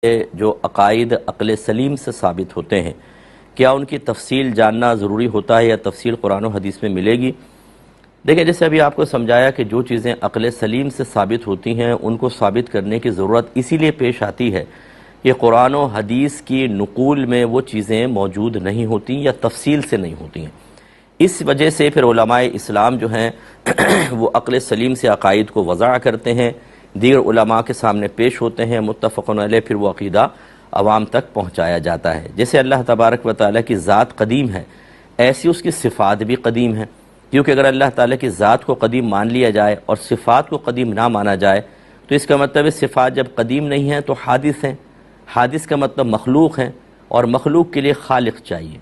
جو عقائد عقل سلیم سے ثابت ہوتے ہیں، کیا ان کی تفصیل جاننا ضروری ہوتا ہے یا تفصیل قرآن و حدیث میں ملے گی؟ دیکھیں، جیسے ابھی آپ کو سمجھایا کہ جو چیزیں عقل سلیم سے ثابت ہوتی ہیں ان کو ثابت کرنے کی ضرورت اسی لیے پیش آتی ہے کہ قرآن و حدیث کی نقول میں وہ چیزیں موجود نہیں ہوتی یا تفصیل سے نہیں ہوتی ہیں۔ اس وجہ سے پھر علماء اسلام جو ہیں وہ عقل سلیم سے عقائد کو وضع کرتے ہیں، دیگر علماء کے سامنے پیش ہوتے ہیں، متفقن علیہ، پھر وہ عقیدہ عوام تک پہنچایا جاتا ہے۔ جیسے اللہ تبارک و تعالیٰ کی ذات قدیم ہے، ایسی اس کی صفات بھی قدیم ہیں، کیونکہ اگر اللہ تعالیٰ کی ذات کو قدیم مان لیا جائے اور صفات کو قدیم نہ مانا جائے تو اس کا مطلب ہے صفات جب قدیم نہیں ہیں تو حادث ہیں، حادث کا مطلب مخلوق ہیں، اور مخلوق کے لیے خالق چاہیے۔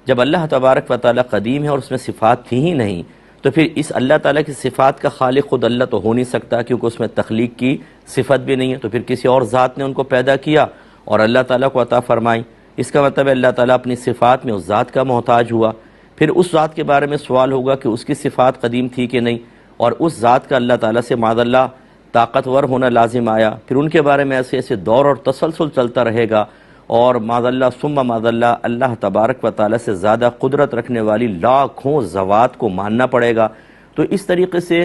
جب اللہ تبارک و تعالیٰ قدیم ہے اور اس میں صفات تھی ہی نہیں تو پھر اس اللہ تعالیٰ کی صفات کا خالق خود اللہ تو ہو نہیں سکتا، کیونکہ اس میں تخلیق کی صفت بھی نہیں ہے، تو پھر کسی اور ذات نے ان کو پیدا کیا اور اللہ تعالیٰ کو عطا فرمائی۔ اس کا مطلب ہے اللہ تعالیٰ اپنی صفات میں اس ذات کا محتاج ہوا، پھر اس ذات کے بارے میں سوال ہوگا کہ اس کی صفات قدیم تھی کہ نہیں، اور اس ذات کا اللہ تعالیٰ سے معاذ اللہ طاقتور ہونا لازم آیا، پھر ان کے بارے میں ایسے ایسے دور اور تسلسل چلتا رہے گا، اور معاذ اللہ ثم معاذ اللہ اللہ تبارک و تعالیٰ سے زیادہ قدرت رکھنے والی لاکھوں ذوات کو ماننا پڑے گا۔ تو اس طریقے سے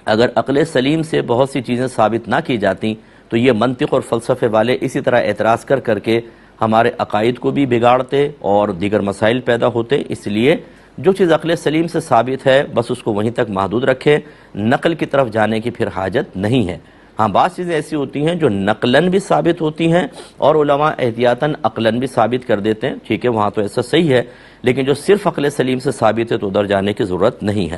اگر عقل سلیم سے بہت سی چیزیں ثابت نہ کی جاتی تو یہ منطق اور فلسفے والے اسی طرح اعتراض کر کے ہمارے عقائد کو بھی بگاڑتے اور دیگر مسائل پیدا ہوتے۔ اس لیے جو چیز عقل سلیم سے ثابت ہے بس اس کو وہیں تک محدود رکھے، نقل کی طرف جانے کی پھر حاجت نہیں ہے۔ ہاں، بعض چیزیں ایسی ہوتی ہیں جو نقلاً بھی ثابت ہوتی ہیں اور علماء احتیاطاً عقلاً بھی ثابت کر دیتے ہیں، ٹھیک ہے، وہاں تو ایسا صحیح ہے، لیکن جو صرف عقل سلیم سے ثابت ہے تو ادھر جانے کی ضرورت نہیں ہے۔